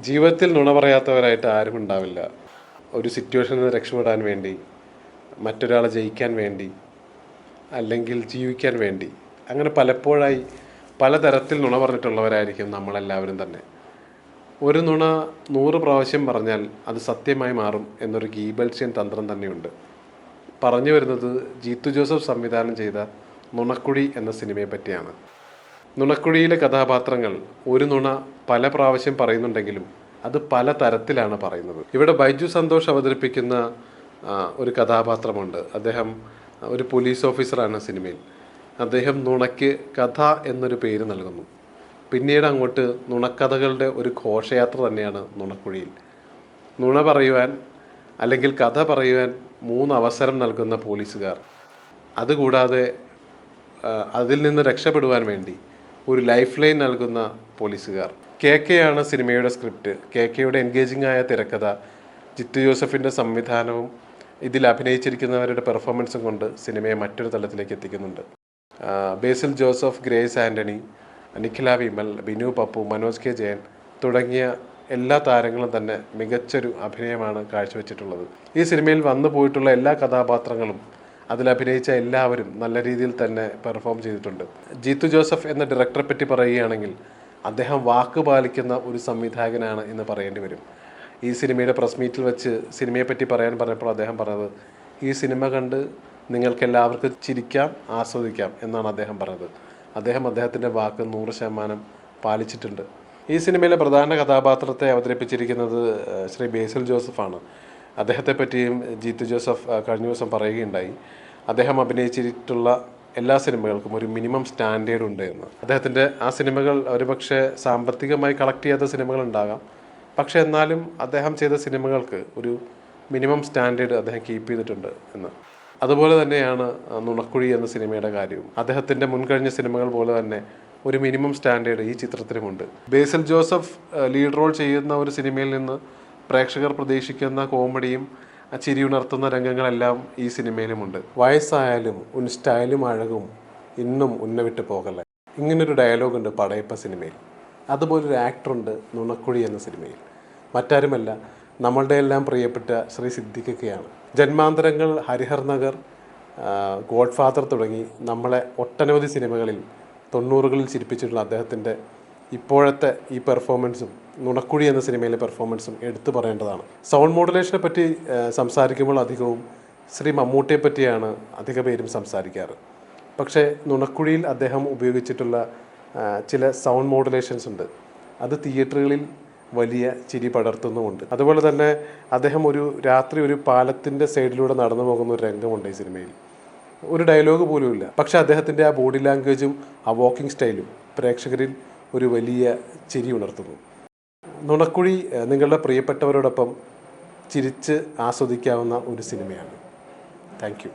ജീവിതത്തിൽ നുണ പറയാത്തവരായിട്ട് ആരും ഉണ്ടാവില്ല. ഒരു സിറ്റുവേഷനിൽ നിന്ന് രക്ഷപ്പെടാൻ വേണ്ടി, മറ്റൊരാളെ ജയിക്കാൻ വേണ്ടി, അല്ലെങ്കിൽ ജീവിക്കാൻ വേണ്ടി, അങ്ങനെ പലപ്പോഴായി പലതരത്തിൽ നുണ പറഞ്ഞിട്ടുള്ളവരായിരിക്കും നമ്മളെല്ലാവരും തന്നെ. ഒരു നുണ 100 പ്രാവശ്യം പറഞ്ഞാൽ അത് സത്യമായി മാറും എന്നൊരു ഗീബൽഷ്യൻ തന്ത്രം തന്നെയുണ്ട്. പറഞ്ഞു വരുന്നത് ജീത്തു ജോസഫ് സംവിധാനം ചെയ്ത നുണക്കുഴി എന്ന സിനിമയെ പറ്റിയാണ്. നുണക്കുഴിയിലെ കഥാപാത്രങ്ങൾ ഒരു നുണ പല പ്രാവശ്യം പറയുന്നുണ്ടെങ്കിലും അത് പല തരത്തിലാണ് പറയുന്നത്. ഇവിടെ ബൈജു സന്തോഷ് അവതരിപ്പിക്കുന്ന ഒരു കഥാപാത്രമുണ്ട്. അദ്ദേഹം ഒരു പോലീസ് ഓഫീസറാണ് സിനിമയിൽ. അദ്ദേഹം നുണയ്ക്ക് കഥ എന്നൊരു പേര് നൽകുന്നു. പിന്നീട് അങ്ങോട്ട് നുണക്കഥകളുടെ ഒരു ഘോഷയാത്ര തന്നെയാണ് നുണക്കുഴിയിൽ. നുണ പറയുവാൻ അല്ലെങ്കിൽ കഥ പറയുവാൻ 3 അവസരം നൽകുന്ന പോലീസുകാർ, അതുകൂടാതെ അതിൽ നിന്ന് രക്ഷപ്പെടുവാൻ വേണ്ടി ഒരു ലൈഫ് ലൈൻ നൽകുന്ന പോലീസുകാർ. കെ ആണ് സിനിമയുടെ സ്ക്രിപ്റ്റ്. കെയുടെ എൻഗേജിംഗ് ആയ തിരക്കഥ, ജിത്തു ജോസഫിൻ്റെ സംവിധാനവും ഇതിൽ അഭിനയിച്ചിരിക്കുന്നവരുടെ പെർഫോമൻസും കൊണ്ട് സിനിമയെ മറ്റൊരു തലത്തിലേക്ക് എത്തിക്കുന്നുണ്ട്. ബേസിൽ ജോസഫ്, ഗ്രേസ് ആൻ്റണി, നിഖില വിമൽ, ബിനു പപ്പു, മനോജ് കെ ജയൻ തുടങ്ങിയ എല്ലാ താരങ്ങളും തന്നെ മികച്ചൊരു അഭിനയമാണ് കാഴ്ചവെച്ചിട്ടുള്ളത്. ഈ സിനിമയിൽ വന്നു പോയിട്ടുള്ള എല്ലാ കഥാപാത്രങ്ങളും, അതിലഭിനയിച്ച എല്ലാവരും നല്ല രീതിയിൽ തന്നെ പെർഫോം ചെയ്തിട്ടുണ്ട്. ജീത്തു ജോസഫ് എന്ന ഡയറക്ടറെ പറ്റി പറയുകയാണെങ്കിൽ അദ്ദേഹം വാക്ക് പാലിക്കുന്ന ഒരു സംവിധായകനാണ് എന്ന് പറയേണ്ടി വരും. ഈ സിനിമയുടെ പ്രസ് മീറ്റിൽ വെച്ച് സിനിമയെപ്പറ്റി പറയാൻ പറഞ്ഞപ്പോൾ അദ്ദേഹം പറഞ്ഞത്, ഈ സിനിമ കണ്ട് നിങ്ങൾക്കെല്ലാവർക്കും ചിരിക്കാം, ആസ്വദിക്കാം എന്നാണ് അദ്ദേഹം പറഞ്ഞത്. അദ്ദേഹത്തിൻ്റെ വാക്ക് 100% പാലിച്ചിട്ടുണ്ട്. ഈ സിനിമയിലെ പ്രധാന കഥാപാത്രത്തെ അവതരിപ്പിച്ചിരിക്കുന്നത് ശ്രീ ബേസിൽ ജോസഫാണ്. അദ്ദേഹത്തെ പറ്റിയും ജീത്തു ജോസഫ് കഴിഞ്ഞ ദിവസം പറയുകയുണ്ടായി. അദ്ദേഹം അഭിനയിച്ചിട്ടുള്ള എല്ലാ സിനിമകൾക്കും ഒരു മിനിമം സ്റ്റാൻഡേർഡ് ഉണ്ട് എന്ന്. അദ്ദേഹത്തിൻ്റെ ആ സിനിമകൾ ഒരുപക്ഷെ സാമ്പത്തികമായി കളക്ട് ചെയ്യാത്ത സിനിമകളുണ്ടാകാം, പക്ഷെ എന്നാലും അദ്ദേഹം ചെയ്ത സിനിമകൾക്ക് ഒരു മിനിമം സ്റ്റാൻഡേർഡ് അദ്ദേഹം കീപ്പ് ചെയ്തിട്ടുണ്ട് എന്ന്. അതുപോലെ തന്നെയാണ് നുണക്കുഴി എന്ന സിനിമയുടെ കാര്യവും. അദ്ദേഹത്തിൻ്റെ മുൻകഴിഞ്ഞ സിനിമകൾ പോലെ തന്നെ ഒരു മിനിമം സ്റ്റാൻഡേർഡ് ഈ ചിത്രത്തിനുമുണ്ട്. ബേസിൽ ജോസഫ് ലീഡ് റോൾ ചെയ്യുന്ന ഒരു സിനിമയിൽ നിന്ന് പ്രേക്ഷകർ പ്രതീക്ഷിക്കുന്ന കോമഡിയും ചിരിയുണർത്തുന്ന രംഗങ്ങളെല്ലാം ഈ സിനിമയിലുമുണ്ട്. വയസ്സായാലും ഉൻ സ്റ്റൈലും അഴകും ഇന്നും ഉന്നവിട്ട് പോകല്ലേ, ഇങ്ങനൊരു ഡയലോഗുണ്ട് പടയപ്പ സിനിമയിൽ. അതുപോലൊരു ആക്ടറുണ്ട് നുണക്കുഴി എന്ന സിനിമയിൽ. മറ്റാരുമല്ല, നമ്മളുടെ എല്ലാം പ്രിയപ്പെട്ട ശ്രീ സിദ്ദിഖൊക്കെയാണ്. ജന്മാന്തരങ്ങൾ, ഹരിഹർ നഗർ, ഗോഡ് ഫാദർ തുടങ്ങി നമ്മളെ ഒട്ടനവധി സിനിമകളിൽ 90കളിൽ ചിരിപ്പിച്ചിട്ടുള്ള അദ്ദേഹത്തിൻ്റെ ഇപ്പോഴത്തെ ഈ പെർഫോമൻസും നുണക്കുഴി എന്ന സിനിമയിലെ പെർഫോമൻസും എടുത്തു പറയേണ്ടതാണ്. സൗണ്ട് മോഡുലേഷനെ പറ്റി സംസാരിക്കുമ്പോൾ അധികവും ശ്രീ മമ്മൂട്ടിയെ പറ്റിയാണ് അധിക പേരും സംസാരിക്കാറ്. പക്ഷേ നുണക്കുഴിയിൽ അദ്ദേഹം ഉപയോഗിച്ചിട്ടുള്ള ചില സൗണ്ട് മോഡുലേഷൻസ് ഉണ്ട്. അത് തിയേറ്ററുകളിൽ വലിയ ചിരി പടർത്തുന്നുമുണ്ട്. അതുപോലെ തന്നെ അദ്ദേഹം രാത്രി ഒരു പാലത്തിൻ്റെ സൈഡിലൂടെ നടന്നു പോകുന്ന ഒരു രംഗമുണ്ട് ഈ സിനിമയിൽ. ഒരു ഡയലോഗ് പോലും ഇല്ല, പക്ഷേ അദ്ദേഹത്തിൻ്റെ ആ ബോഡി ലാംഗ്വേജും ആ വാക്കിംഗ് സ്റ്റൈലും പ്രേക്ഷകരിൽ ഒരു വലിയ ചിരി ഉണർത്തുന്നു. നുണക്കുഴി നിങ്ങളുടെ പ്രിയപ്പെട്ടവരോടൊപ്പം ചിരിച്ച് ആസ്വദിക്കാവുന്ന ഒരു സിനിമയാണ്. Thank you.